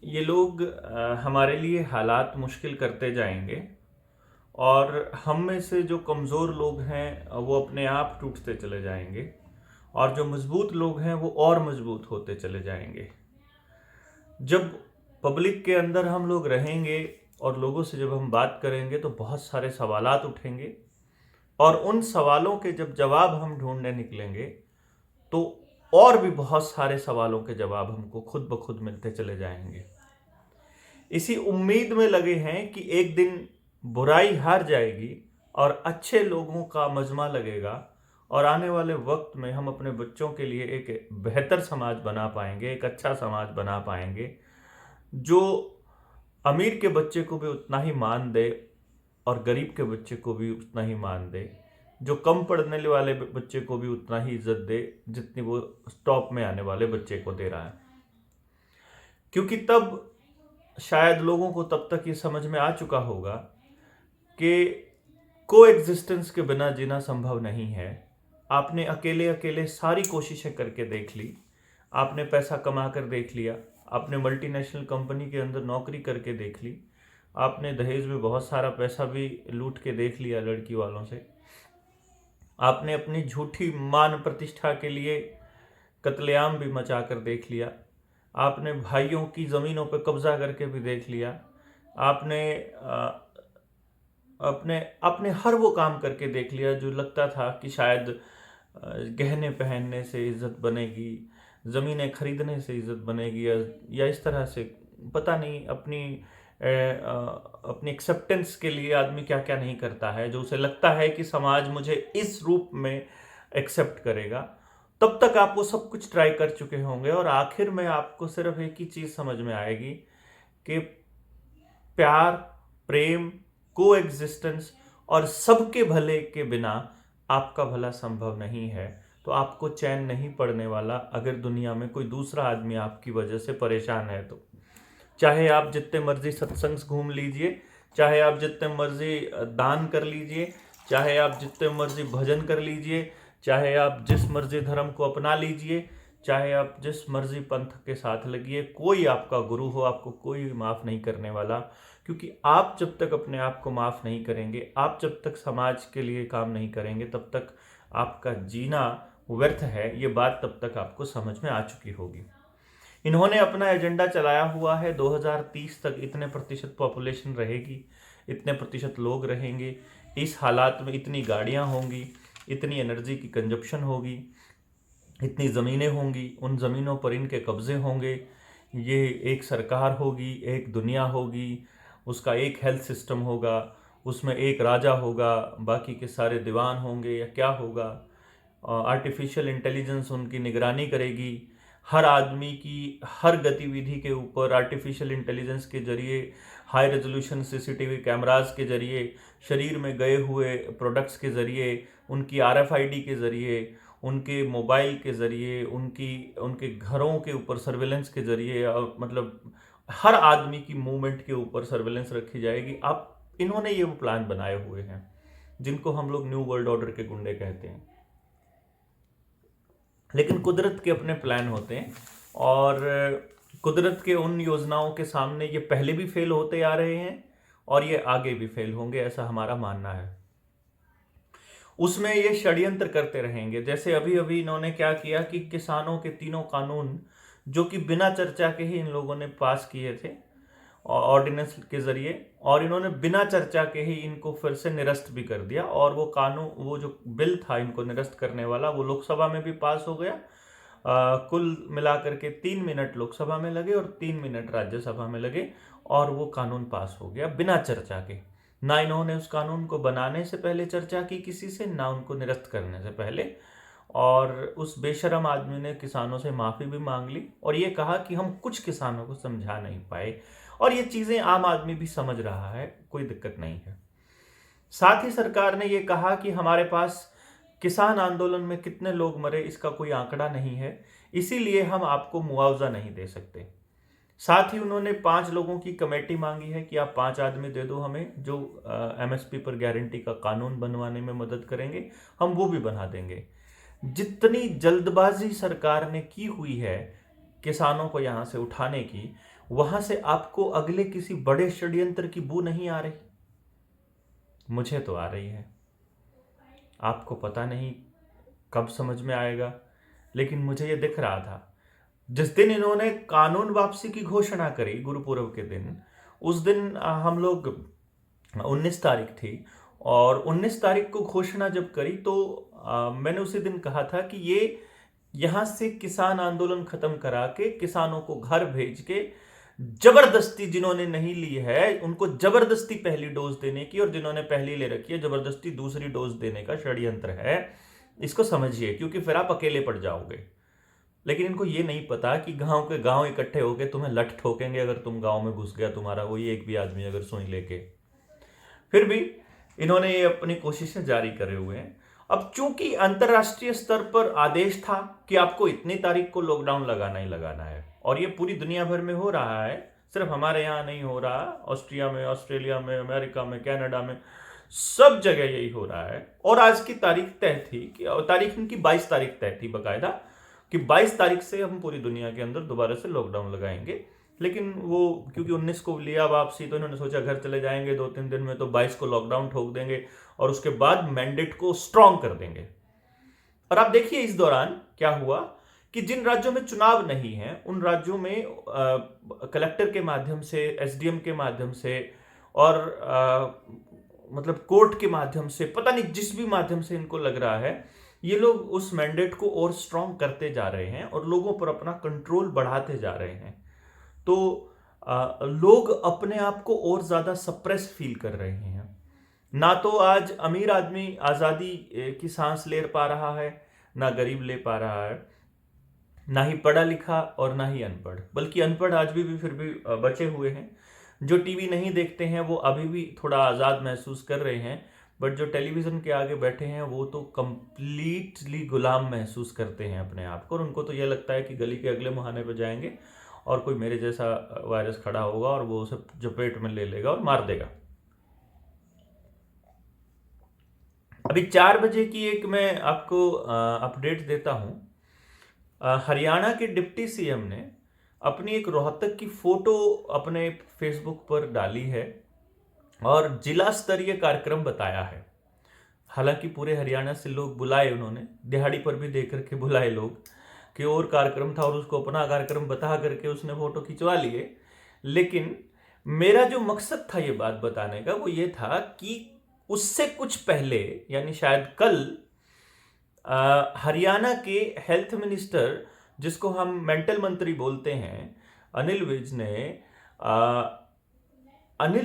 ये लोग हमारे लिए हालात मुश्किल करते जाएंगे और हम में से जो कमज़ोर लोग हैं वो अपने आप टूटते चले जाएंगे और जो मजबूत लोग हैं वो और मजबूत होते चले जाएंगे। जब पब्लिक के अंदर हम लोग रहेंगे और लोगों से जब हम बात करेंगे तो बहुत सारे सवालात उठेंगे और उन सवालों के जब जवाब हम ढूंढने निकलेंगे तो और भी बहुत सारे सवालों के जवाब हमको खुद ब खुद मिलते चले जाएंगे। इसी उम्मीद में लगे हैं कि एक दिन बुराई हार जाएगी और अच्छे लोगों का मजमा लगेगा और आने वाले वक्त में हम अपने बच्चों के लिए एक बेहतर समाज बना पाएंगे, एक अच्छा समाज बना पाएंगे जो अमीर के बच्चे को भी उतना ही मान दे और गरीब के बच्चे को भी उतना ही मान दे, जो कम पढ़ने वाले बच्चे को भी उतना ही इज्जत दे जितनी वो टॉप में आने वाले बच्चे को दे रहा है। क्योंकि तब शायद लोगों को तब तक ये समझ में आ चुका होगा कि को एग्जिस्टेंस के बिना जीना संभव नहीं है। आपने अकेले अकेले सारी कोशिशें करके देख ली, आपने पैसा कमा कर देख लिया, आपने मल्टीनेशनल कंपनी के अंदर नौकरी करके देख ली, आपने दहेज में बहुत सारा पैसा भी लूट के देख लिया लड़की वालों से, आपने अपनी झूठी मान प्रतिष्ठा के लिए कत्लेआम भी मचा कर देख लिया, आपने भाइयों की ज़मीनों पर कब्जा करके भी देख लिया, आपने अपने अपने हर वो काम करके देख लिया जो लगता था कि शायद गहने पहनने से इज्जत बनेगी, ज़मीनें खरीदने से इज्जत बनेगी या इस तरह से पता नहीं अपनी एक्सेप्टेंस के लिए आदमी क्या क्या नहीं करता है, जो उसे लगता है कि समाज मुझे इस रूप में एक्सेप्ट करेगा। तब तक आप वो सब कुछ ट्राई कर चुके होंगे और आखिर में आपको सिर्फ एक ही चीज़ समझ में आएगी कि प्यार, प्रेम, को एग्जिस्टेंस और सबके भले के बिना आपका भला संभव नहीं है। तो आपको चैन नहीं पड़ने वाला अगर दुनिया में कोई दूसरा आदमी आपकी वजह से परेशान है तो। चाहे आप जितने मर्जी सत्संग घूम लीजिए, चाहे आप जितने मर्जी दान कर लीजिए, चाहे आप जितने मर्जी भजन कर लीजिए, चाहे आप जिस मर्जी धर्म को अपना लीजिए, चाहे आप जिस मर्जी पंथ के साथ लगिए, कोई आपका गुरु हो आपको कोई माफ़ नहीं करने वाला। क्योंकि आप जब तक अपने आप को माफ़ नहीं करेंगे, आप जब तक समाज के लिए काम नहीं करेंगे, तब तक आपका जीना व्यर्थ है। ये बात तब तक आपको समझ में आ चुकी होगी। इन्होंने अपना एजेंडा चलाया हुआ है 2030 तक इतने प्रतिशत पॉपुलेशन रहेगी, इतने प्रतिशत लोग रहेंगे, इस हालात में इतनी गाड़ियां होंगी, इतनी एनर्जी की कंजप्शन होगी, इतनी ज़मीनें होंगी, उन ज़मीनों पर इनके कब्ज़े होंगे, ये एक सरकार होगी, एक दुनिया होगी, उसका एक हेल्थ सिस्टम होगा, उसमें एक राजा होगा, बाकी के सारे दीवान होंगे या क्या होगा। आर्टिफिशियल इंटेलिजेंस उनकी निगरानी करेगी, हर आदमी की हर गतिविधि के ऊपर आर्टिफिशियल इंटेलिजेंस के जरिए, हाई रेजोल्यूशन सीसीटीवी कैमरास के जरिए, शरीर में गए हुए प्रोडक्ट्स के ज़रिए, उनकी आरएफआईडी के ज़रिए, उनके मोबाइल के ज़रिए, उनके घरों के ऊपर सर्वेलेंस के ज़रिए, और मतलब हर आदमी की मूवमेंट के ऊपर सर्वेलेंस रखी जाएगी। आप इन्होंने ये वो प्लान बनाए हुए हैं जिनको हम लोग न्यू वर्ल्ड ऑर्डर के गुंडे कहते हैं। लेकिन कुदरत के अपने प्लान होते हैं और कुदरत के उन योजनाओं के सामने ये पहले भी फेल होते आ रहे हैं और ये आगे भी फेल होंगे, ऐसा हमारा मानना है। उसमें ये षड्यंत्र करते रहेंगे। जैसे अभी अभी इन्होंने क्या किया कि किसानों के तीनों कानून जो कि बिना चर्चा के ही इन लोगों ने पास किए थे ऑर्डिनेंस के जरिए, और इन्होंने बिना चर्चा के ही इनको फिर से निरस्त भी कर दिया। और वो कानून, वो जो बिल था इनको निरस्त करने वाला, वो लोकसभा में भी पास हो गया। कुल मिलाकर के 3 मिनट लोकसभा में लगे और 3 मिनट राज्यसभा में लगे और वो कानून पास हो गया बिना चर्चा के। ना इन्होंने उस कानून को बनाने से पहले चर्चा की किसी से, ना उनको निरस्त करने से पहले। और उस बेशरम आदमी ने किसानों से माफ़ी भी मांग ली और ये कहा कि हम कुछ किसानों को समझा नहीं पाए। और ये चीज़ें आम आदमी भी समझ रहा है, कोई दिक्कत नहीं है। साथ ही सरकार ने ये कहा कि हमारे पास किसान आंदोलन में कितने लोग मरे इसका कोई आंकड़ा नहीं है, इसीलिए हम आपको मुआवजा नहीं दे सकते। साथ ही उन्होंने 5 लोगों की कमेटी मांगी है कि आप 5 आदमी दे दो हमें जो एमएसपी पर गारंटी का कानून बनवाने में मदद करेंगे, हम वो भी बना देंगे। जितनी जल्दबाजी सरकार ने की हुई है किसानों को यहां से उठाने की, वहां से आपको अगले किसी बड़े षड्यंत्र की बू नहीं आ रही? मुझे तो आ रही है। आपको पता नहीं कब समझ में आएगा, लेकिन मुझे ये दिख रहा था। जिस दिन इन्होंने कानून वापसी की घोषणा करी, गुरुपूर्व के दिन, उस दिन हम लोग 19 तारीख थी, और 19 तारीख को घोषणा जब करी तो मैंने उसी दिन कहा था कि ये यहां से किसान आंदोलन खत्म करा के किसानों को घर भेज के जबरदस्ती, जिन्होंने नहीं ली है उनको जबरदस्ती पहली डोज देने की, और जिन्होंने पहली ले रखी है जबरदस्ती दूसरी डोज देने का षड्यंत्र है। इसको समझिए, क्योंकि फिर आप अकेले पड़ जाओगे। लेकिन इनको ये नहीं पता कि गांव के गांव इकट्ठे होके तुम्हें लठ ठोकेंगे अगर तुम गांव में घुस गया तुम्हारा कोई एक भी आदमी अगर सुई लेके। फिर भी इन्होंने ये अपनी कोशिशें जारी करे हुए हैं। अब चूंकि अंतरराष्ट्रीय स्तर पर आदेश था कि आपको इतनी तारीख को लॉकडाउन लगाना ही लगाना है, और ये पूरी दुनिया भर में हो रहा है, सिर्फ हमारे यहाँ नहीं हो रहा, ऑस्ट्रिया में, ऑस्ट्रेलिया में, अमेरिका में, कनाडा में, सब जगह यही हो रहा है। और आज की तारीख तय थी कि तारीख इनकी 22 तारीख तय थी बकायदा, कि 22 तारीख से हम पूरी दुनिया के अंदर दोबारा से लॉकडाउन लगाएंगे। लेकिन वो क्योंकि 19 को लिया वापसी, तो इन्होंने सोचा घर चले जाएंगे 2-3 दिन में, तो 22 को लॉकडाउन ठोक देंगे और उसके बाद मैंडेट को स्ट्रांग कर देंगे। और आप देखिए इस दौरान क्या हुआ कि जिन राज्यों में चुनाव नहीं है उन राज्यों में कलेक्टर के माध्यम से, एसडीएम के माध्यम से, और मतलब कोर्ट के माध्यम से, पता नहीं जिस भी माध्यम से इनको लग रहा है, ये लोग उस मैंडेट को और स्ट्रांग करते जा रहे हैं और लोगों पर अपना कंट्रोल बढ़ाते जा रहे हैं। तो लोग अपने आप को और ज्यादा सप्रेस फील कर रहे हैं। ना तो आज अमीर आदमी आजादी की सांस ले पा रहा है, ना गरीब ले पा रहा है, ना ही पढ़ा लिखा और ना ही अनपढ़, बल्कि अनपढ़ आज भी फिर भी बचे हुए हैं। जो टीवी नहीं देखते हैं वो अभी भी थोड़ा आज़ाद महसूस कर रहे हैं, बट जो टेलीविज़न के आगे बैठे हैं वो तो कंप्लीटली गुलाम महसूस करते हैं अपने आप को, और उनको तो यह लगता है कि गली के अगले मुहाने पर जाएंगे और कोई मेरे जैसा वायरस खड़ा होगा और वो उसे जपेट में ले लेगा और मार देगा। अभी 4 बजे की एक मैं आपको अपडेट देता हूं। हरियाणा के डिप्टी सीएम ने अपनी एक रोहतक की फोटो अपने फेसबुक पर डाली है और जिला स्तरीय कार्यक्रम बताया है। हालांकि पूरे हरियाणा से लोग बुलाए, उन्होंने दिहाड़ी पर भी देकर के बुलाए लोग कि और कार्यक्रम था, और उसको अपना कार्यक्रम बता करके उसने फोटो खिंचवा लिए। लेकिन मेरा जो मकसद था ये बात बताने का वो ये था कि उससे कुछ पहले, यानी शायद कल, हरियाणा के हेल्थ मिनिस्टर, जिसको हम मेंटल मंत्री बोलते हैं, अनिल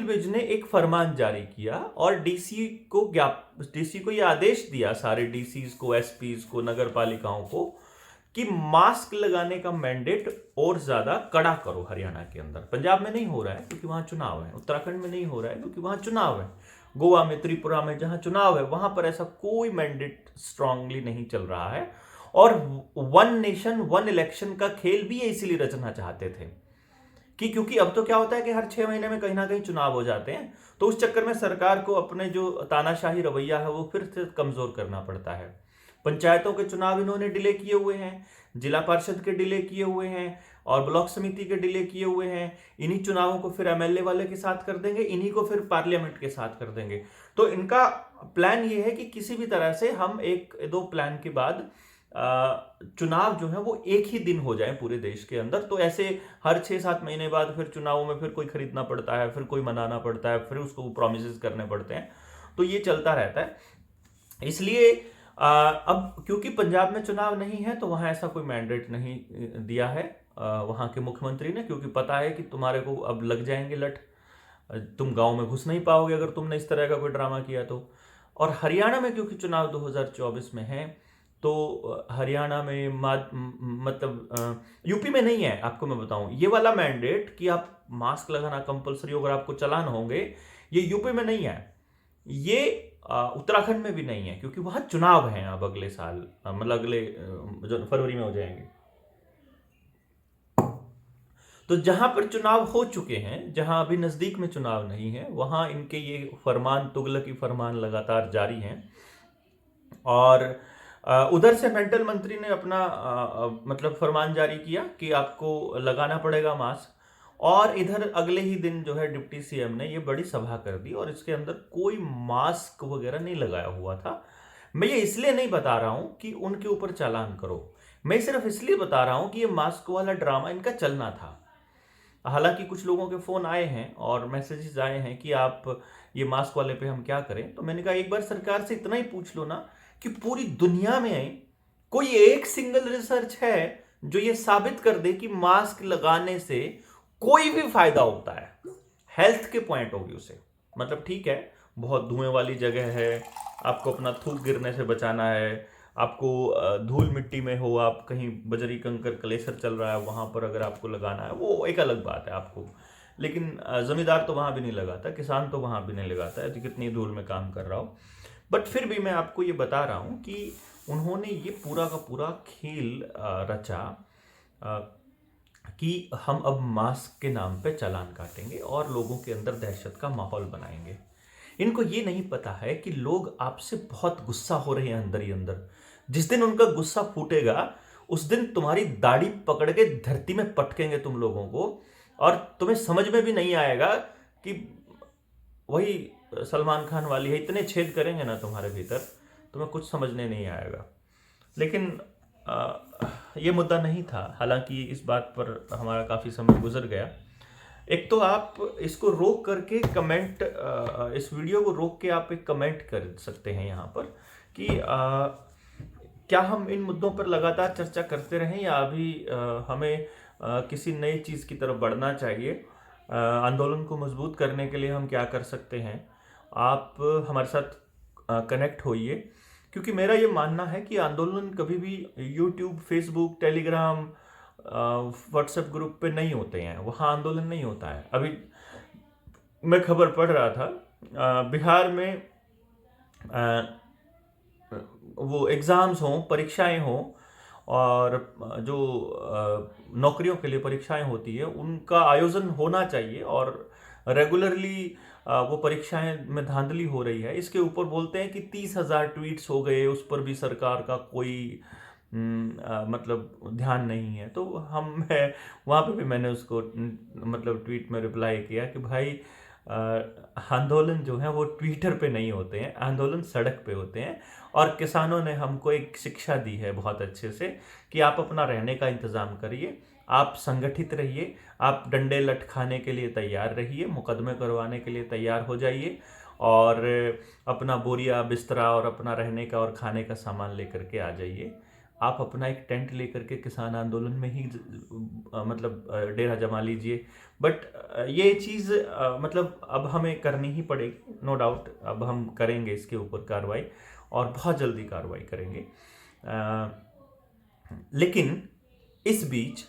विज ने एक फरमान जारी किया और डीसी को यह आदेश दिया, सारे डीसीज को, एसपीज को, नगर पालिकाओं को, कि मास्क लगाने का मैंडेट और ज्यादा कड़ा करो हरियाणा के अंदर। पंजाब में नहीं हो रहा है क्योंकि वहां चुनाव है, उत्तराखंड में नहीं हो रहा है क्योंकि वहां चुनाव है, गोवा में, त्रिपुरा में जहां चुनाव है वहां पर ऐसा कोई मैंडेट स्ट्रांगली नहीं चल रहा है। और वन नेशन वन इलेक्शन का खेल भी ये इसीलिए रचना चाहते थे कि क्योंकि अब तो क्या होता है कि हर 6 महीने में कहीं ना कहीं चुनाव हो जाते हैं, तो उस चक्कर में सरकार को अपने जो तानाशाही रवैया है वो फिर से कमजोर करना पड़ता है। पंचायतों के चुनाव इन्होंने डिले किए हुए हैं, जिला पार्षद के डिले किए हुए हैं, और ब्लॉक समिति के डिले किए हुए हैं। इन्हीं चुनावों को फिर एमएलए वाले के साथ कर देंगे, इन्हीं को फिर पार्लियामेंट के साथ कर देंगे। तो इनका प्लान ये है कि किसी भी तरह से हम 1-2 प्लान के बाद चुनाव जो है वो एक ही दिन हो जाए पूरे देश के अंदर। तो ऐसे हर 6-7 महीने बाद फिर चुनावों में फिर कोई खरीदना पड़ता है, फिर कोई मनाना पड़ता है, फिर उसको प्रॉमिसेस करने पड़ते हैं, तो ये चलता रहता है। इसलिए अब क्योंकि पंजाब में चुनाव नहीं है तो वहां ऐसा कोई मैंडेट नहीं दिया है वहां के मुख्यमंत्री ने, क्योंकि पता है कि तुम्हारे को अब लग जाएंगे लठ, तुम गांव में घुस नहीं पाओगे अगर तुमने इस तरह का कोई ड्रामा किया तो। और हरियाणा में क्योंकि चुनाव 2024 में है, तो हरियाणा में मतलब यूपी में नहीं है। आपको मैं बताऊं, ये वाला मैंडेट कि आप मास्क लगाना कंपलसरी अगर आपको चलान होंगे, ये यूपी में नहीं है, ये उत्तराखंड में भी नहीं है, क्योंकि वहां चुनाव हैं अब अगले साल, मतलब अगले फरवरी में हो जाएंगे। तो जहां पर चुनाव हो चुके हैं, जहां अभी नजदीक में चुनाव नहीं है, वहां इनके ये फरमान, तुगलकी फरमान लगातार जारी हैं। और उधर से मेंटल मंत्री ने अपना मतलब फरमान जारी किया कि आपको लगाना पड़ेगा मास्क, और इधर अगले ही दिन जो है डिप्टी सीएम ने ये बड़ी सभा कर दी और इसके अंदर कोई मास्क वगैरह नहीं लगाया हुआ था। मैं ये इसलिए नहीं बता रहा हूं कि उनके ऊपर चालान करो, मैं सिर्फ इसलिए बता रहा हूं कि ये मास्क वाला ड्रामा इनका चलना था। हालांकि कुछ लोगों के फोन आए हैं और मैसेजेस आए हैं कि आप ये मास्क वाले पे हम क्या करें, तो मैंने कहा एक बार सरकार से इतना ही पूछ लो ना कि पूरी दुनिया में कोई एक सिंगल रिसर्च है जो ये साबित कर दे कि मास्क लगाने से कोई भी फायदा होता है हेल्थ के पॉइंट ऑफ व्यू से। मतलब ठीक है, बहुत धुएं वाली जगह है, आपको अपना थूक गिरने से बचाना है, आपको धूल मिट्टी में हो, आप कहीं बजरी कंकर कलेसर चल रहा है वहां पर अगर आपको लगाना है वो एक अलग बात है आपको। लेकिन जमींदार तो वहां भी नहीं लगाता, किसान तो वहां भी नहीं लगाता है, तो कितनी धूल में काम कर रहा हो। बट फिर भी मैं आपको ये बता रहा हूं कि उन्होंने ये पूरा का पूरा खेल रचा कि हम अब मास्क के नाम पे चालान काटेंगे और लोगों के अंदर दहशत का माहौल बनाएंगे। इनको ये नहीं पता है कि लोग आपसे बहुत गुस्सा हो रहे हैं अंदर ही अंदर। जिस दिन उनका गुस्सा फूटेगा उस दिन तुम्हारी दाढ़ी पकड़ के धरती में पटकेंगे तुम लोगों को, और तुम्हें समझ में भी नहीं आएगा कि वही सलमान खान वाली है, इतने छेद करेंगे ना तुम्हारे भीतर, तुम्हें कुछ समझने नहीं आएगा। लेकिन ये मुद्दा नहीं था, हालांकि इस बात पर हमारा काफ़ी समय गुजर गया। एक तो आप इसको रोक करके कमेंट, इस वीडियो को रोक के आप एक कमेंट कर सकते हैं यहाँ पर कि क्या हम इन मुद्दों पर लगातार चर्चा करते रहें या अभी हमें किसी नई चीज़ की तरफ बढ़ना चाहिए। आंदोलन को मजबूत करने के लिए हम क्या कर सकते हैं। आप हमारे साथ कनेक्ट होइए, क्योंकि मेरा ये मानना है कि आंदोलन कभी भी YouTube, Facebook, Telegram, WhatsApp group पे नहीं होते हैं, वहाँ आंदोलन नहीं होता है। अभी मैं खबर पढ़ रहा था बिहार में वो एग्ज़ाम्स हों, परीक्षाएं हों, और जो नौकरियों के लिए परीक्षाएं होती है उनका आयोजन होना चाहिए, और रेगुलरली वो परीक्षाएं में धांधली हो रही है। इसके ऊपर बोलते हैं कि 30,000 ट्वीट्स हो गए, उस पर भी सरकार का कोई मतलब ध्यान नहीं है। तो मैं वहाँ पे भी मैंने उसको मतलब ट्वीट में रिप्लाई किया कि भाई आंदोलन जो है वो ट्विटर पे नहीं होते हैं, आंदोलन सड़क पे होते हैं। और किसानों ने हमको एक शिक्षा दी है बहुत अच्छे से कि आप अपना रहने का इंतज़ाम करिए, आप संगठित रहिए, आप डंडे लटकाने के लिए तैयार रहिए, मुकदमे करवाने के लिए तैयार हो जाइए, और अपना बोरिया, बिस्तरा और अपना रहने का और खाने का सामान लेकर के आ जाइए। आप अपना एक टेंट लेकर के किसान आंदोलन में ही मतलब डेरा जमा लीजिए। बट ये चीज़ मतलब अब हमें करनी ही पड़ेगी, नो डाउट। अब हम करेंगे इसके ऊपर कार्रवाई, और बहुत जल्दी कार्रवाई करेंगे। लेकिन इस बीच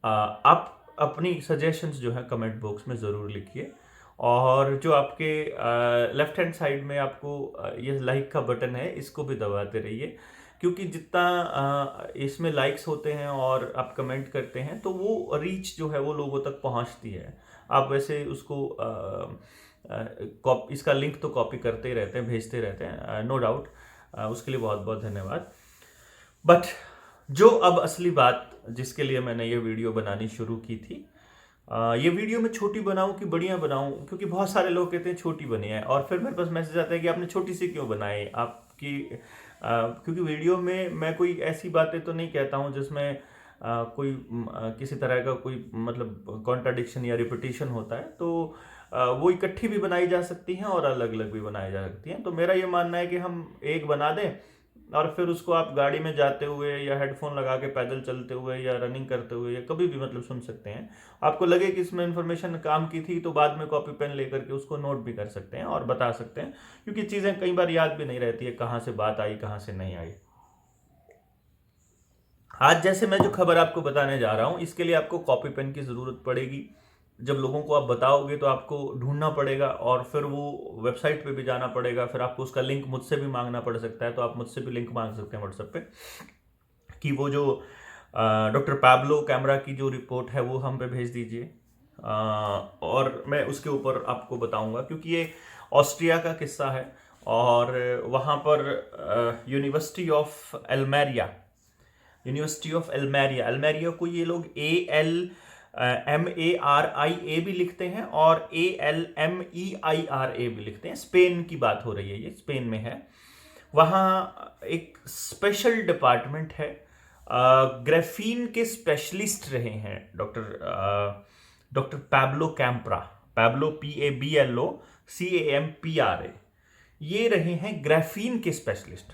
आप अपनी सजेशंस जो है कमेंट बॉक्स में ज़रूर लिखिए, और जो आपके लेफ्ट हैंड साइड में आपको ये लाइक का बटन है इसको भी दबाते रहिए, क्योंकि जितना इसमें लाइक्स होते हैं और आप कमेंट करते हैं तो वो रीच जो है वो लोगों तक पहुंचती है। आप वैसे उसको इसका लिंक तो कॉपी करते ही रहते हैं, भेजते रहते हैं, नो डाउट, उसके लिए बहुत बहुत धन्यवाद। बट जो अब असली बात जिसके लिए मैंने ये वीडियो बनानी शुरू की थी, ये वीडियो मैं छोटी बनाऊं कि बढ़िया बनाऊं, क्योंकि बहुत सारे लोग कहते हैं छोटी बनी है, और फिर मेरे पास मैसेज आता है कि आपने छोटी सी क्यों बनाई आपकी। क्योंकि वीडियो में मैं कोई ऐसी बातें तो नहीं कहता हूं जिसमें कोई किसी तरह का कोई मतलब कॉन्ट्राडिक्शन या रिपीटिशन होता है, तो वो इकट्ठी भी बनाई जा सकती हैं और अलग अलग भी बनाई जा सकती हैं। तो मेरा ये मानना है कि हम एक बना दें और फिर उसको आप गाड़ी में जाते हुए या हेडफोन लगा के पैदल चलते हुए या रनिंग करते हुए या कभी भी मतलब सुन सकते हैं। आपको लगे कि इसमें इन्फॉर्मेशन काम की थी तो बाद में कॉपी पेन लेकर के उसको नोट भी कर सकते हैं और बता सकते हैं, क्योंकि चीज़ें कई बार याद भी नहीं रहती है कहाँ से बात आई कहाँ से नहीं आई। आज जैसे मैं जो खबर आपको बताने जा रहा हूँ इसके लिए आपको कॉपी पेन की ज़रूरत पड़ेगी। जब लोगों को आप बताओगे तो आपको ढूंढना पड़ेगा और फिर वो वेबसाइट पे भी जाना पड़ेगा, फिर आपको उसका लिंक मुझसे भी मांगना पड़ सकता है, तो आप मुझसे भी लिंक मांग सकते हैं व्हाट्सएप पे कि वो जो डॉक्टर पैब्लो कैमरा की जो रिपोर्ट है वो हम पे भेज दीजिए, और मैं उसके ऊपर आपको बताऊंगा, क्योंकि ये ऑस्ट्रिया का किस्सा है और वहाँ पर यूनिवर्सिटी ऑफ एल्मेरिया को ये लोग ALMARIA भी लिखते हैं और ALMEIRA भी लिखते हैं। स्पेन की बात हो रही है, ये स्पेन में है। वहाँ एक स्पेशल डिपार्टमेंट है, ग्राफीन के स्पेशलिस्ट रहे हैं doctor Pablo Campra, Pablo PABLO CAMPRA, ये रहे हैं ग्राफीन के स्पेशलिस्ट।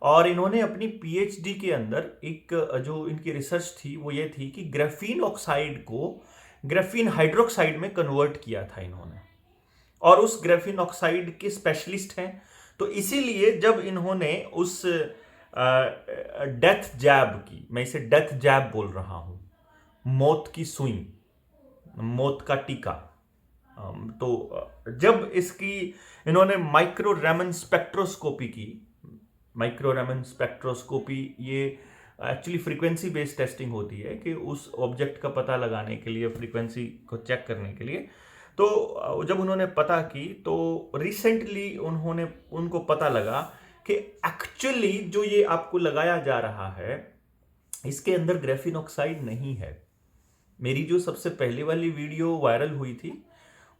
और इन्होंने अपनी पीएचडी के अंदर एक जो इनकी रिसर्च थी वो ये थी कि ग्राफीन ऑक्साइड को ग्राफीन हाइड्रोक्साइड में कन्वर्ट किया था इन्होंने, और उस ग्राफीन ऑक्साइड के स्पेशलिस्ट हैं। तो इसीलिए जब इन्होंने उस डेथ जैब की, मैं इसे डेथ जैब बोल रहा हूं, मौत की सुई, मौत का टीका, तो जब इसकी इन्होंने माइक्रो रेमन स्पेक्ट्रोस्कोपी की, माइक्रो रेमन स्पेक्ट्रोस्कोपी ये एक्चुअली फ्रीक्वेंसी बेस्ड टेस्टिंग होती है कि उस ऑब्जेक्ट का पता लगाने के लिए, फ्रीक्वेंसी को चेक करने के लिए। तो जब उन्होंने पता की तो रिसेंटली उनको पता लगा कि एक्चुअली जो ये आपको लगाया जा रहा है इसके अंदर ग्राफीन ऑक्साइड नहीं है। मेरी जो सबसे पहले वाली वीडियो वायरल हुई थी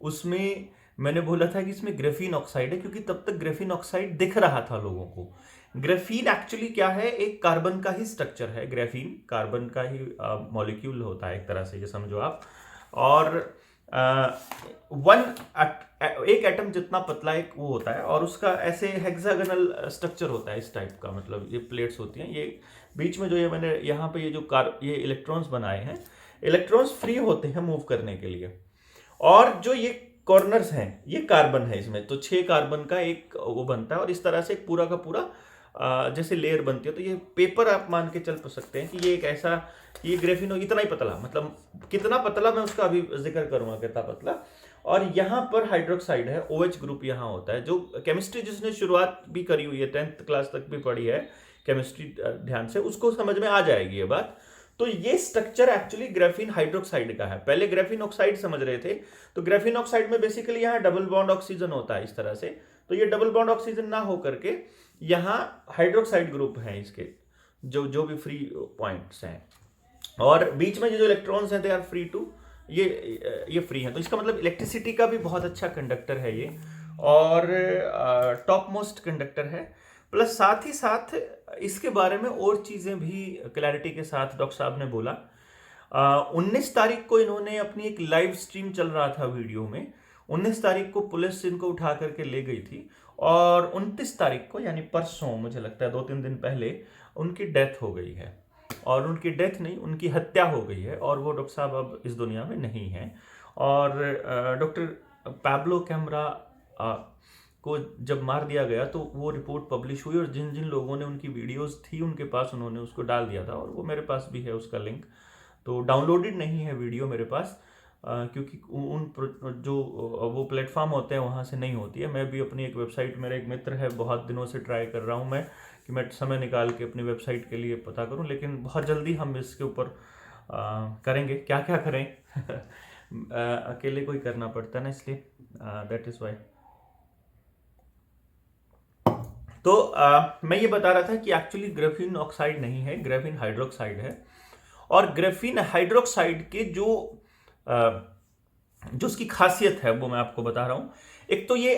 उसमें मैंने बोला था कि इसमें ग्राफीन ऑक्साइड है, क्योंकि तब तक ग्राफीन ऑक्साइड दिख रहा था लोगों को। ग्राफीन एक्चुअली क्या है, एक कार्बन का ही स्ट्रक्चर है। ग्राफीन कार्बन का ही मॉलिक्यूल होता है एक तरह से, ये समझो आप। और एक एटम जितना पतला एक वो होता है, और उसका ऐसे हेक्सागोनल स्ट्रक्चर होता है इस टाइप का, मतलब ये प्लेट्स होती हैं। ये बीच में जो ये मैंने यहाँ पे ये जो ये इलेक्ट्रॉन्स बनाए हैं, इलेक्ट्रॉन्स फ्री होते हैं मूव करने के लिए। और जो ये कॉर्नर्स हैं ये कार्बन है इसमें, तो 6 कार्बन का एक वो बनता है, और इस तरह से एक पूरा का पूरा जैसे लेयर बनती है। तो ये पेपर आप मान के चल सकते हैं कि ये एक ऐसा, ये ग्रेफिन इतना ही पतला, मतलब कितना पतला मैं उसका अभी जिक्र करूंगा कितना पतला। और यहाँ पर हाइड्रोक्साइड है, OH ग्रुप यहाँ होता है। जो केमिस्ट्री जिसने शुरुआत भी करी हुई है, 10th क्लास तक भी पढ़ी है केमिस्ट्री ध्यान से, उसको समझ में आ जाएगी ये बात। तो ये स्ट्रक्चर एक्चुअली ग्राफीन हाइड्रोक्साइड का है। पहले ग्राफीन ऑक्साइड समझ रहे थे, तो ग्राफीन ऑक्साइड में बेसिकली यहाँ डबल बॉन्ड ऑक्सीजन होता है इस तरह से। तो ये डबल बॉन्ड ऑक्सीजन ना हो करके यहाँ हाइड्रोक्साइड ग्रुप हैं इसके, जो भी फ्री पॉइंट्स हैं, और बीच में जो इलेक्ट्रॉन्स हैं दे आर फ्री टू, ये फ्री हैं। तो इसका मतलब इलेक्ट्रिसिटी का भी बहुत अच्छा कंडक्टर है ये, और टॉप मोस्ट कंडक्टर है। प्लस साथ ही साथ इसके बारे में और चीज़ें भी क्लैरिटी के साथ डॉक्टर साहब ने बोला। 19 तारीख को इन्होंने अपनी एक लाइव स्ट्रीम चल रहा था वीडियो में, 19 तारीख को पुलिस इनको उठा करके ले गई थी, और 29 तारीख को यानी परसों, मुझे लगता है 2-3 दिन पहले, उनकी डेथ हो गई है। और उनकी डेथ नहीं, उनकी हत्या हो गई है, और वो डॉक्टर साहब अब इस दुनिया में नहीं हैं। और डॉक्टर पैब्लो कैम्प्रा को जब मार दिया गया तो वो रिपोर्ट पब्लिश हुई, और जिन जिन लोगों ने उनकी वीडियोस थी उनके पास, उन्होंने उसको डाल दिया था, और वो मेरे पास भी है उसका लिंक। तो डाउनलोडेड नहीं है वीडियो मेरे पास, क्योंकि जो वो प्लेटफॉर्म होते हैं वहाँ से नहीं होती है। मैं भी अपनी एक वेबसाइट, मेरा एक मित्र है, बहुत दिनों से ट्राई कर रहा हूँ मैं कि मैं समय निकाल के अपनी वेबसाइट के लिए पता करूँ, लेकिन बहुत जल्दी हम इसके ऊपर करेंगे। क्या क्या करें अकेले कोई करना पड़ता है ना, इसलिए दैट इज़ वाई। तो मैं ये बता रहा था कि एक्चुअली ग्राफीन ऑक्साइड नहीं है, ग्राफीन हाइड्रोक्साइड है। और ग्राफीन हाइड्रोक्साइड के जो उसकी खासियत है वो मैं आपको बता रहा हूं। एक तो ये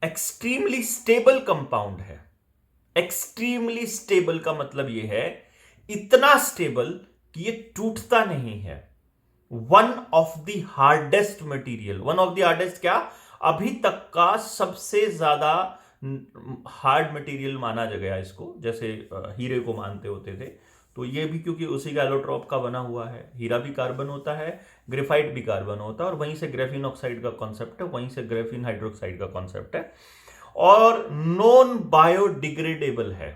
एक्सट्रीमली स्टेबल कंपाउंड है। एक्सट्रीमली स्टेबल का मतलब ये है इतना स्टेबल कि ये टूटता नहीं है। One of the hardest material, one of the hardest क्या, अभी तक का सबसे ज्यादा हार्ड मटेरियल माना गया इसको, जैसे हीरे को मानते होते थे। तो ये भी क्योंकि उसी का एलोट्रॉप का बना हुआ है। हीरा भी कार्बन होता है, ग्रेफाइट भी कार्बन होता है, और वहीं से ग्राफीन ऑक्साइड का कॉन्सेप्ट है, वहीं से ग्राफीन हाइड्रोक्साइड का कॉन्सेप्ट है। और नॉन बायोडिग्रेडेबल है,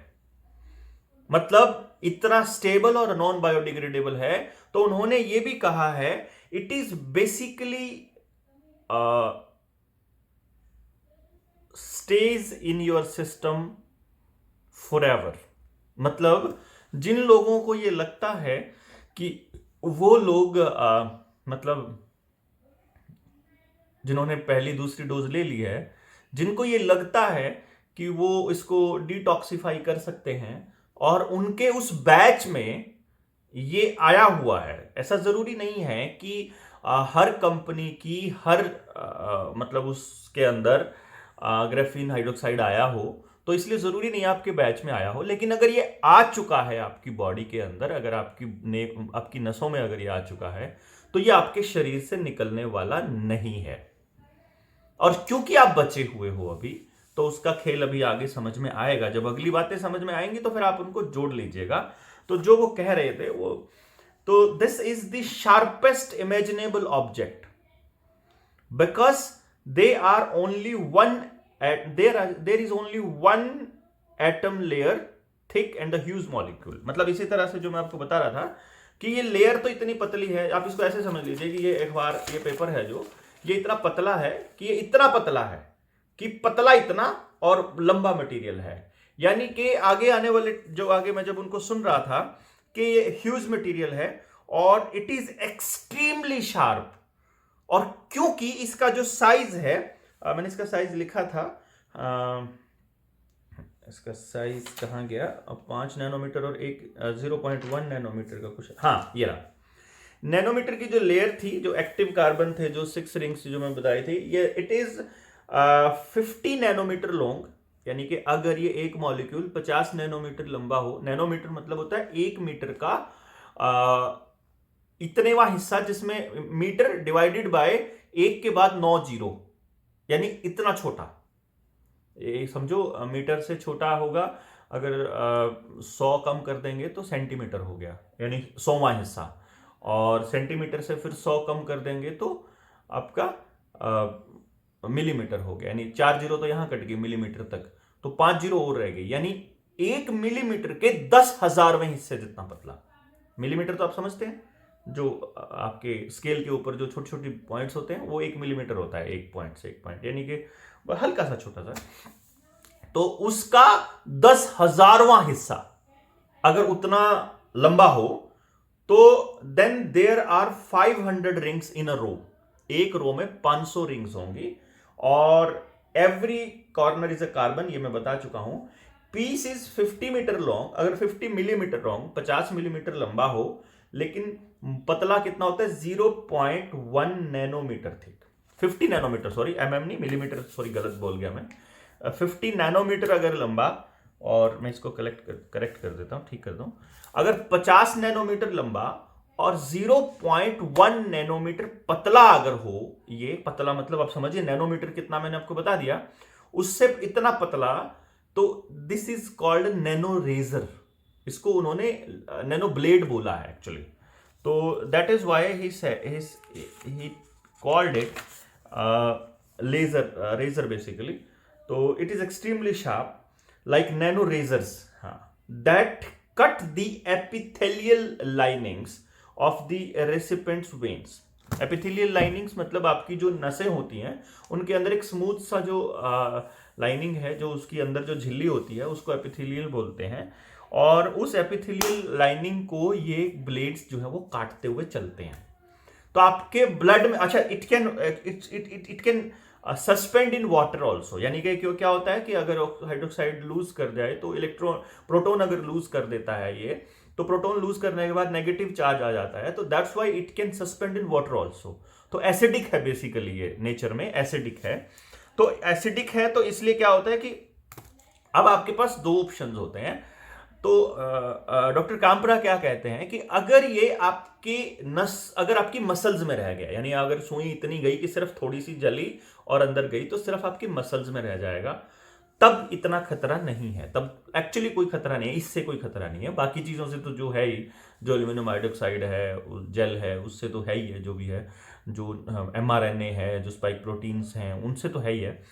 मतलब इतना स्टेबल और नॉन बायोडिग्रेडेबल है। तो उन्होंने ये भी कहा है it is basically stage in your system forever. मतलब जिन लोगों को ये लगता है कि वो लोग मतलब जिन्होंने पहली दूसरी डोज ले ली है, जिनको ये लगता है कि वो इसको डिटॉक्सिफाई कर सकते हैं, और उनके उस बैच में ये आया हुआ है। ऐसा जरूरी नहीं है कि हर कंपनी की हर मतलब उसके अंदर ग्राफीन हाइड्रोक्साइड आया हो, तो इसलिए जरूरी नहीं आपके बैच में आया हो। लेकिन अगर ये आ चुका है आपकी बॉडी के अंदर, अगर आपकी नसों में अगर ये आ चुका है, तो ये आपके शरीर से निकलने वाला नहीं है। और क्योंकि आप बचे हुए हो अभी, तो उसका खेल अभी आगे समझ में आएगा। जब अगली बातें समझ में आएंगी तो फिर आप उनको जोड़ लीजिएगा। तो जो वो कह रहे थे वो, तो this is the sharpest imaginable object because they are only one there is only one atom layer thick and the huge molecule. मतलब इसी तरह से जो मैं आपको बता रहा था कि ये लेयर तो इतनी पतली है, आप इसको ऐसे समझ लीजिए कि ये अखबार, ये पेपर है जो, ये इतना पतला है कि ये इतना पतला है कि पतला इतना और लंबा मटेरियल है। यानी कि आगे आने वाले जो आगे मैं जब उनको सुन रहा था कि ये ह्यूज मटेरियल है और इट इज एक्सट्रीमली शार्प। और क्योंकि इसका जो साइज है, मैंने इसका साइज लिखा था, इसका साइज कहां गया, 5 नैनोमीटर और 0.1 नैनोमीटर का कुछ, हाँ ये रहा। नैनोमीटर की जो लेयर थी, जो एक्टिव कार्बन थे, जो 6 रिंग्स जो मैं बताई थी, ये इट इज 50 नैनोमीटर लॉन्ग। यानी कि अगर ये एक मॉलिक्यूल 50 नैनोमीटर लंबा हो, नैनोमीटर मतलब होता है 1 मीटर का इतनेवा हिस्सा, जिसमें मीटर डिवाइडेड बाय 1 के बाद 9 जीरो, यानी इतना छोटा। ये समझो मीटर से छोटा होगा, अगर 100 कम कर देंगे तो सेंटीमीटर हो गया, यानी 100वां हिस्सा। और सेंटीमीटर से फिर 100 कम कर देंगे तो आपका मिलीमीटर हो गया, यानी 4 जीरो तो यहां कट गई मिलीमीटर तक, तो 5 जीरो और रह गई, यानी 1 मिलीमीटर के 10,000वें हिस्से जितना पतला। मिलीमीटर तो आप समझते हैं, जो आपके स्केल के ऊपर जो छोटी छोटी पॉइंट्स होते हैं, वो 1 मिलीमीटर होता है, 1 पॉइंट से 1 पॉइंट, यानी कि हल्का सा छोटा सा। तो उसका 10,000वां हिस्सा अगर उतना लंबा हो, तो then there are 500 rings in a row. एक रो में 500 रिंग्स होंगी, और every corner is a carbon, ये मैं बता चुका हूं। पीस इज 50 मीटर लॉन्ग, अगर 50 मिलीमीटर लॉन्ग, 50 मिलीमीटर लंबा हो, लेकिन पतला कितना होता है, 0.1 nanometre thick. 50 nanometre, sorry mm नहीं, मिलीमीटर, सॉरी गलत बोल गया मैं। 50 नैनोमीटर अगर लंबा, और मैं इसको करेक्ट कर देता हूं, ठीक कर दूं। अगर 50 नैनोमीटर लंबा और 0.1 नैनोमीटर पतला अगर हो, ये पतला मतलब आप समझिए नैनोमीटर कितना, मैंने आपको बता दिया, उससे इतना पतला, तो this is called nano razor. इसको उन्होंने नैनो ब्लेड बोला है एक्चुअली। तो that is why he called it razor basically. तो it is extremely sharp like nano razors, that cut the epithelial linings of the recipient's veins. epithelial linings मतलब आपकी जो नसें होती हैं, उनके अंदर एक स्मूथ सा जो लाइनिंग है, जो उसकी अंदर जो झिल्ली होती है, उसको एपिथेलियल बोलते हैं। और उस एपिथेलियल लाइनिंग को ये ब्लेड्स जो है वो काटते हुए चलते हैं। तो आपके ब्लड में, अच्छा, it can suspend in water also, यानी कि क्या होता है कि अगर हाइड्रोक्साइड लूज कर जाए, तो प्रोटोन अगर लूज कर देता है ये, तो प्रोटोन लूज करने के बाद नेगेटिव चार्ज आ जाता है, तो that's why it can suspend in water also. तो एसिडिक है बेसिकली, ये नेचर में एसिडिक है। तो एसिडिक है तो इसलिए क्या होता है कि अब आपके पास 2 ऑप्शंस होते हैं। तो डॉक्टर काम्प्रा क्या कहते हैं कि अगर ये अगर आपकी मसल्स में रह गया, यानी अगर सुई इतनी गई कि सिर्फ थोड़ी सी जली और अंदर गई, तो सिर्फ आपकी मसल्स में रह जाएगा, तब इतना खतरा नहीं है, तब एक्चुअली कोई खतरा नहीं है, इससे कोई खतरा नहीं है। बाकी चीज़ों से तो जो है ही, जो एल्यूमिनियम हाइड्रोक्साइड है, जेल है, उससे तो है ही है, जो भी है, जो mRNA है, जो स्पाइक प्रोटीन्स हैं, उनसे तो है ही है।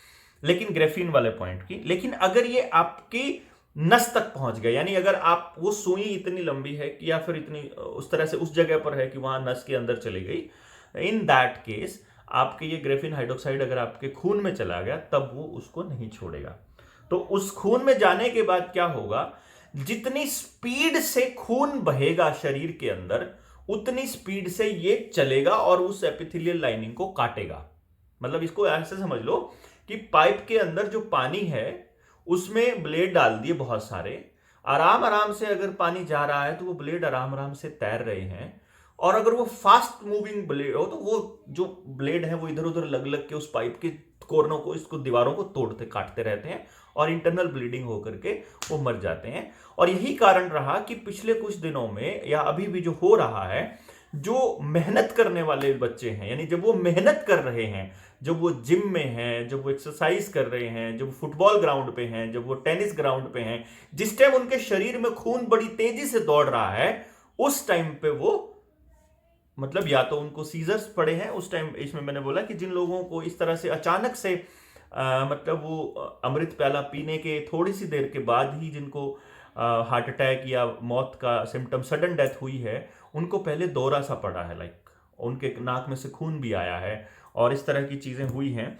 लेकिन ग्राफीन वाले पॉइंट की, लेकिन अगर ये आपकी नस तक पहुंच गए, यानी अगर आप वो सुई इतनी लंबी है कि या फिर इतनी उस तरह से उस जगह पर है कि वहां नस के अंदर चली गई, इन दैट केस आपके ये ग्राफीन हाइड्रोक्साइड अगर आपके खून में चला गया, तब वो उसको नहीं छोड़ेगा। तो उस खून में जाने के बाद क्या होगा, जितनी स्पीड से खून बहेगा शरीर के अंदर, उतनी स्पीड से ये चलेगा और उस एपिथेलियल लाइनिंग को काटेगा। मतलब इसको ऐसे समझ लो कि पाइप के अंदर जो पानी है, उसमें ब्लेड डाल दिए बहुत सारे, आराम आराम से अगर पानी जा रहा है तो वो ब्लेड आराम आराम से तैर रहे हैं। और अगर वो फास्ट मूविंग ब्लेड हो तो वो जो ब्लेड है वो इधर उधर लग लग के उस पाइप के कोरनों को, इसको दीवारों को तोड़ते काटते रहते हैं और इंटरनल ब्लीडिंग होकर के वो मर जाते हैं। और यही कारण रहा कि पिछले कुछ दिनों में या अभी भी जो हो रहा है, जो मेहनत करने वाले बच्चे हैं, यानी जब वो मेहनत कर रहे हैं, जब वो जिम में हैं, जब वो एक्सरसाइज कर रहे हैं, जब वो फुटबॉल ग्राउंड पे हैं, जब वो टेनिस ग्राउंड पे हैं, जिस टाइम उनके शरीर में खून बड़ी तेजी से दौड़ रहा है, उस टाइम पे वो मतलब या तो उनको सीजर्स पड़े हैं उस टाइम। इसमें मैंने बोला कि जिन लोगों को इस तरह से अचानक से मतलब वो अमृत प्याला पीने के थोड़ी सी देर के बाद ही जिनको हार्ट अटैक या मौत का सिम्टम, सडन डेथ हुई है, उनको पहले दौरा सा पड़ा है, लाइक उनके नाक में से खून भी आया है और इस तरह की चीजें हुई हैं।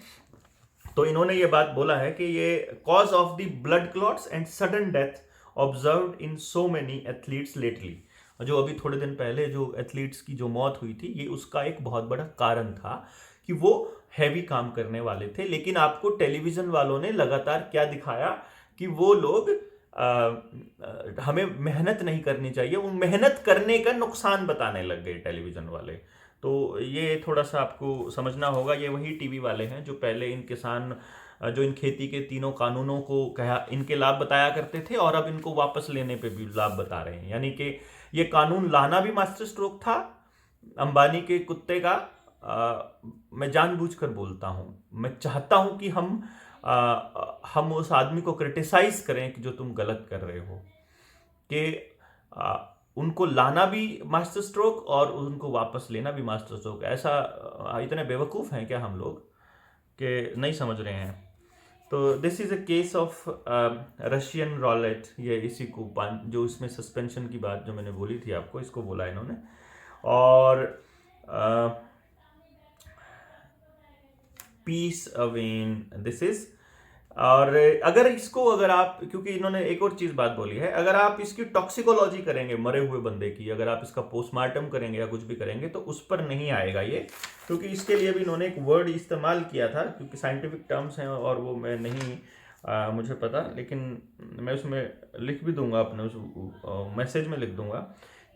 तो इन्होंने ये बात बोला है कि ये cause of the blood clots and sudden death observed in so many athletes lately. जो अभी थोड़े दिन पहले जो एथलीट्स की जो मौत हुई थी, ये उसका एक बहुत बड़ा कारण था कि वो हैवी काम करने वाले थे। लेकिन आपको टेलीविजन वालों ने लगातार क्या दिखाया कि वो लोग हमें मेहनत नहीं करनी चाहिए, वो मेहनत करने का नुकसान बताने लग गए टेलीविजन वाले। तो ये थोड़ा सा आपको समझना होगा। ये वही टीवी वाले हैं जो पहले इन किसान जो इन खेती के तीनों कानूनों को कहा, इनके लाभ बताया करते थे और अब इनको वापस लेने पे भी लाभ बता रहे हैं। यानी कि ये कानून लाना भी मास्टर स्ट्रोक था अंबानी के कुत्ते का। मैं जानबूझकर बोलता हूं, मैं चाहता हूं कि हम उस आदमी को क्रिटिसाइज करें कि जो तुम गलत कर रहे हो, कि उनको लाना भी मास्टर स्ट्रोक और उनको वापस लेना भी मास्टर स्ट्रोक। ऐसा इतने बेवकूफ़ हैं क्या हम लोग कि नहीं समझ रहे हैं? तो this is a case of Russian Rowlatt. ये इसी को जो इसमें सस्पेंशन की बात जो मैंने बोली थी आपको, इसको बोला इन्होंने। और पीस अवेन दिस इज। और अगर आप, क्योंकि इन्होंने एक और चीज बात बोली है, अगर आप इसकी टॉक्सिकोलॉजी करेंगे मरे हुए बंदे की, अगर आप इसका पोस्टमार्टम करेंगे या कुछ भी करेंगे तो उस पर नहीं आएगा ये, क्योंकि इसके लिए भी इन्होंने एक वर्ड इस्तेमाल किया था, क्योंकि साइंटिफिक टर्म्स हैं और वो मैं नहीं मुझे पता, लेकिन मैं उसमें लिख भी दूंगा, अपने उस मैसेज में लिख दूंगा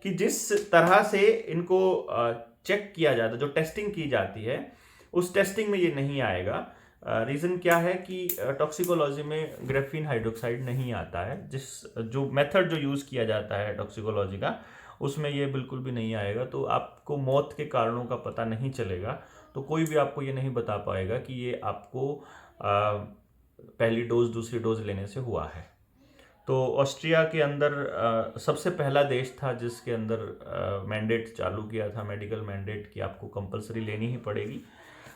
कि जिस तरह से इनको चेक किया जाता है, जो टेस्टिंग की जाती है, उस टेस्टिंग में ये नहीं आएगा। रीज़न क्या है कि टॉक्सिकोलॉजी में ग्रेफीन हाइड्रोक्साइड नहीं आता है। जो मेथड जो यूज़ किया जाता है टॉक्सिकोलॉजी का, उसमें ये बिल्कुल भी नहीं आएगा। तो आपको मौत के कारणों का पता नहीं चलेगा, तो कोई भी आपको ये नहीं बता पाएगा कि ये आपको पहली डोज दूसरी डोज लेने से हुआ है। तो ऑस्ट्रिया के अंदर सबसे पहला देश था जिसके अंदर मैंडेट चालू किया था, मेडिकल मैंडेट, कि आपको कंपलसरी लेनी ही पड़ेगी,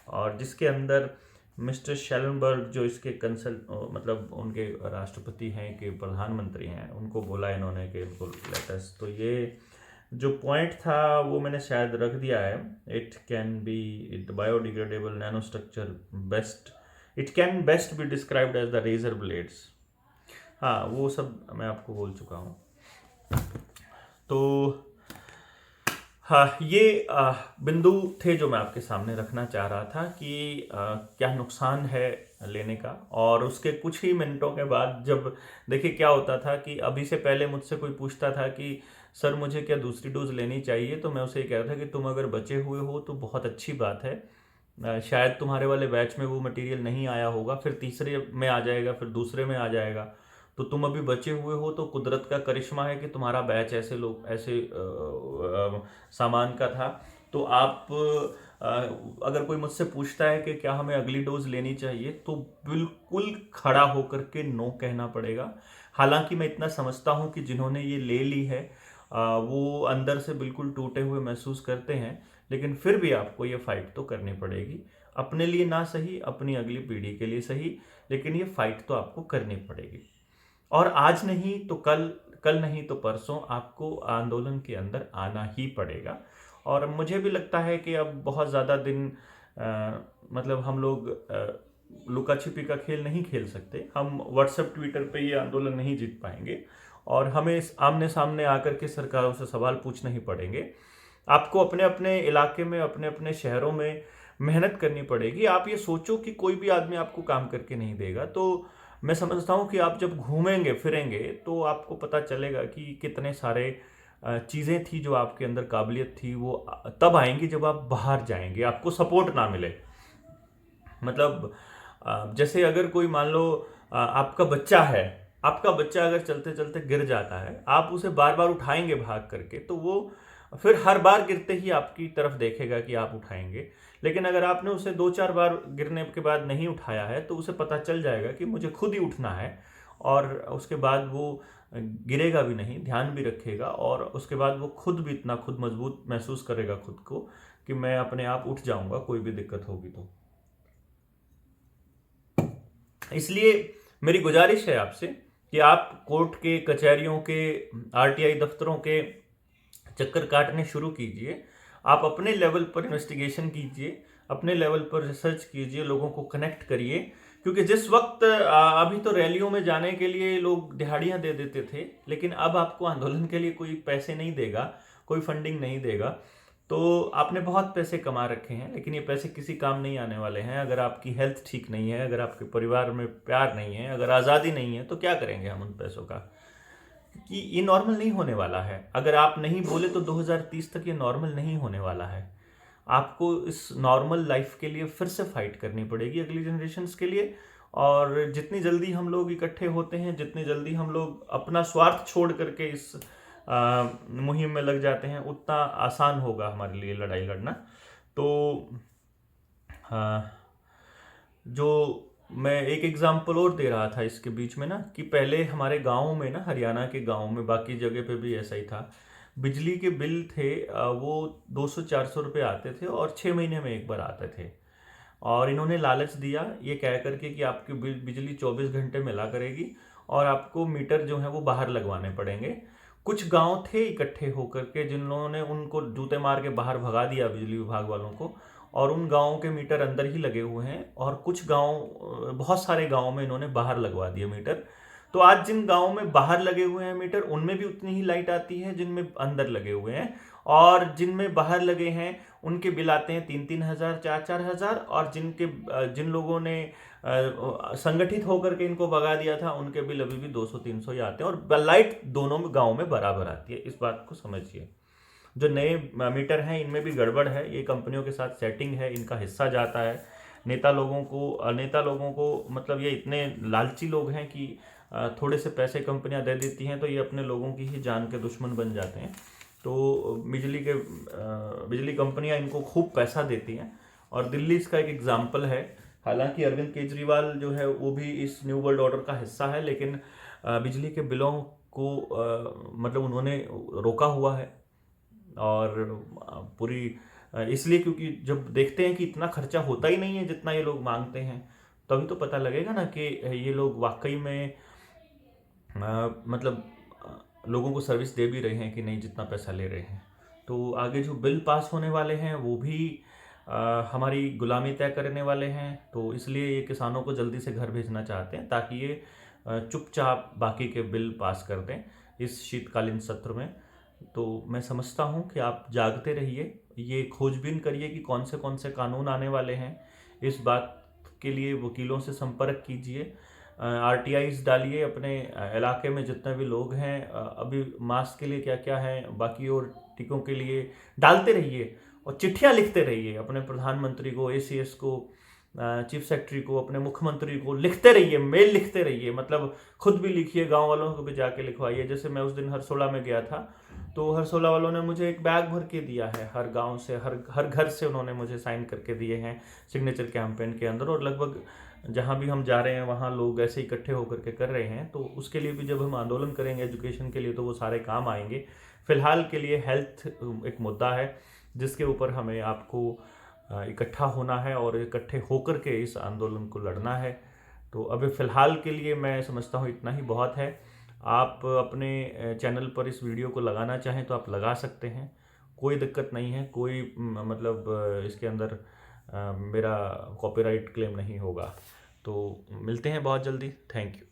और जिसके अंदर मिस्टर शेलनबर्ग जो इसके मतलब उनके राष्ट्रपति हैं कि प्रधानमंत्री हैं, उनको बोला इन्होंने कि इनको लेटेस्ट। तो ये जो पॉइंट था वो मैंने शायद रख दिया है। It can be it biodegradable nano structure best, it can best be described as the razor blades. हाँ, वो सब मैं आपको बोल चुका हूँ। तो हाँ, ये बिंदु थे जो मैं आपके सामने रखना चाह रहा था कि क्या नुकसान है लेने का। और उसके कुछ ही मिनटों के बाद जब देखिए क्या होता था कि अभी से पहले मुझसे कोई पूछता था कि सर मुझे क्या दूसरी डोज लेनी चाहिए, तो मैं उसे ये कह रहा था कि तुम अगर बचे हुए हो तो बहुत अच्छी बात है, शायद तुम्हारे वाले बैच में वो मटेरियल नहीं आया होगा, फिर तीसरे में आ जाएगा, फिर दूसरे में आ जाएगा, तो तुम अभी बचे हुए हो तो कुदरत का करिश्मा है कि तुम्हारा बैच ऐसे सामान का था। तो आप अगर कोई मुझसे पूछता है कि क्या हमें अगली डोज लेनी चाहिए, तो बिल्कुल खड़ा होकर के नो कहना पड़ेगा। हालांकि मैं इतना समझता हूं कि जिन्होंने ये ले ली है वो अंदर से बिल्कुल टूटे हुए महसूस करते हैं, लेकिन फिर भी आपको ये फाइट तो करनी पड़ेगी, अपने लिए ना सही, अपनी अगली पीढ़ी के लिए सही, लेकिन ये फाइट तो आपको करनी पड़ेगी। और आज नहीं तो कल नहीं तो परसों आपको आंदोलन के अंदर आना ही पड़ेगा। और मुझे भी लगता है कि अब बहुत ज़्यादा दिन मतलब हम लोग लुका छिपी का खेल नहीं खेल सकते। हम व्हाट्सएप ट्विटर पे ये आंदोलन नहीं जीत पाएंगे और हमें आमने सामने आकर के सरकारों से सवाल पूछने ही पड़ेंगे। आपको अपने अपने इलाके में, अपने अपने शहरों में मेहनत करनी पड़ेगी। आप ये सोचो कि कोई भी आदमी आपको काम करके नहीं देगा, तो मैं समझता हूँ कि आप जब घूमेंगे फिरेंगे तो आपको पता चलेगा कि कितने सारे चीज़ें थी जो आपके अंदर काबिलियत थी, वो तब आएंगी जब आप बाहर जाएंगे, आपको सपोर्ट ना मिले। मतलब जैसे अगर कोई मान लो आपका बच्चा है, आपका बच्चा अगर चलते चलते गिर जाता है, आप उसे बार बार उठाएंगे भाग करके, तो वो फिर हर बार गिरते ही आपकी तरफ देखेगा कि आप उठाएंगे। लेकिन अगर आपने उसे 2-4 बार गिरने के बाद नहीं उठाया है तो उसे पता चल जाएगा कि मुझे खुद ही उठना है, और उसके बाद वो गिरेगा भी नहीं, ध्यान भी रखेगा, और उसके बाद वो खुद भी इतना खुद मजबूत महसूस करेगा खुद को कि मैं अपने आप उठ जाऊंगा कोई भी दिक्कत होगी तो। इसलिए मेरी गुजारिश है आपसे कि आप कोर्ट के, कचहरियों के, आरटीआई दफ्तरों के चक्कर काटने शुरू कीजिए। आप अपने लेवल पर इन्वेस्टिगेशन कीजिए, अपने लेवल पर रिसर्च कीजिए, लोगों को कनेक्ट करिए। क्योंकि जिस वक्त अभी तो रैलियों में जाने के लिए लोग दिहाड़ियां दे देते थे, लेकिन अब आपको आंदोलन के लिए कोई पैसे नहीं देगा, कोई फंडिंग नहीं देगा। तो आपने बहुत पैसे कमा रखे हैं, लेकिन ये पैसे किसी काम नहीं आने वाले हैं। अगर आपकी हेल्थ ठीक नहीं है, अगर आपके परिवार में प्यार नहीं है, अगर आज़ादी नहीं है, तो क्या करेंगे हम उन पैसों का? कि ये नॉर्मल नहीं होने वाला है। अगर आप नहीं बोले तो 2030 तक ये नॉर्मल नहीं होने वाला है। आपको इस नॉर्मल लाइफ के लिए फिर से फाइट करनी पड़ेगी अगली जनरेशन्स के लिए। और जितनी जल्दी हम लोग इकट्ठे होते हैं, जितनी जल्दी हम लोग अपना स्वार्थ छोड़ करके इस मुहिम में लग जाते हैं, उतना आसान होगा हमारे लिए लड़ाई लड़ना। तो जो मैं एक एग्जांपल और दे रहा था इसके बीच में ना, कि पहले हमारे गाँव में ना, हरियाणा के गाँव में, बाकी जगह पे भी ऐसा ही था, बिजली के बिल थे वो 200-400 रुपये आते थे और 6 महीने में एक बार आते थे। और इन्होंने लालच दिया ये कह करके कि आपकी बिजली 24 घंटे मिला करेगी और आपको मीटर जो है वो बाहर लगवाने पड़ेंगे। कुछ गांव थे इकट्ठे होकर के जिन्होंने उनको जूते मार के बाहर भगा दिया बिजली विभाग वालों को, और उन गांवों के मीटर अंदर ही लगे हुए हैं। और कुछ गांव, बहुत सारे गांव में इन्होंने बाहर लगवा दिए मीटर। तो आज जिन गांवों में बाहर लगे हुए हैं मीटर, उनमें भी उतनी ही लाइट आती है जिनमें अंदर लगे हुए हैं, और जिनमें बाहर लगे हैं उनके बिल आते हैं 3-3 हज़ार, 4-4 हज़ार। और जिन लोगों ने संगठित होकर के इनको भगा दिया था, उनके बिल अभी भी 200-300 ही आते हैं, और लाइट दोनों गाँव में बराबर आती है। इस बात को समझिए। जो नए मीटर हैं इनमें भी गड़बड़ है, ये कंपनियों के साथ सेटिंग है, इनका हिस्सा जाता है नेता लोगों को। मतलब ये इतने लालची लोग हैं कि थोड़े से पैसे कंपनियां दे देती हैं तो ये अपने लोगों की ही जान के दुश्मन बन जाते हैं। तो बिजली कंपनियां इनको खूब पैसा देती हैं, और दिल्ली इसका एक एग्जाम्पल है। हालांकि अरविंद केजरीवाल जो है वो भी इस न्यू वर्ल्ड ऑर्डर का हिस्सा है, लेकिन बिजली के बिलों को मतलब उन्होंने रोका हुआ है। और पूरी इसलिए क्योंकि जब देखते हैं कि इतना खर्चा होता ही नहीं है जितना ये लोग मांगते हैं, तभी तो पता लगेगा ना कि ये लोग वाकई में मतलब लोगों को सर्विस दे भी रहे हैं कि नहीं जितना पैसा ले रहे हैं। तो आगे जो बिल पास होने वाले हैं वो भी हमारी गुलामी तय करने वाले हैं। तो इसलिए ये किसानों को जल्दी से घर भेजना चाहते हैं ताकि ये चुपचाप बाकी के बिल पास कर दें इस शीतकालीन सत्र में। तो मैं समझता हूँ कि आप जागते रहिए, ये खोजबीन करिए कि कौन से कानून आने वाले हैं। इस बात के लिए वकीलों से संपर्क कीजिए, आरटीआईज डालिए अपने इलाके में जितने भी लोग हैं। अभी मास्क के लिए क्या क्या है, बाकी और टीकों के लिए डालते रहिए, और चिट्ठियाँ लिखते रहिए अपने प्रधानमंत्री को, एसीएस को, चीफ सेक्रेटरी को, अपने मुख्यमंत्री को लिखते रहिए, मेल लिखते रहिए। मतलब खुद भी लिखिए, गांव वालों को भी जाके लिखवाइए। जैसे मैं उस दिन हरसोला में गया था, तो हरसोला वालों ने मुझे एक बैग भर के दिया है, हर गांव से, हर घर से उन्होंने मुझे साइन करके दिए हैं सिग्नेचर कैंपेन के अंदर। और लगभग जहाँ भी हम जा रहे हैं वहाँ लोग ऐसे इकट्ठे होकर के कर रहे हैं। तो उसके लिए भी जब हम आंदोलन करेंगे एजुकेशन के लिए, तो वो सारे काम आएंगे। फिलहाल के लिए हेल्थ एक मुद्दा है जिसके ऊपर हमें आपको इकट्ठा होना है और इकट्ठे होकर के इस आंदोलन को लड़ना है। तो अभी फ़िलहाल के लिए मैं समझता हूँ इतना ही बहुत है। आप अपने चैनल पर इस वीडियो को लगाना चाहें तो आप लगा सकते हैं, कोई दिक्कत नहीं है। कोई मतलब इसके अंदर मेरा कॉपीराइट क्लेम नहीं होगा। तो मिलते हैं बहुत जल्दी। Thank you.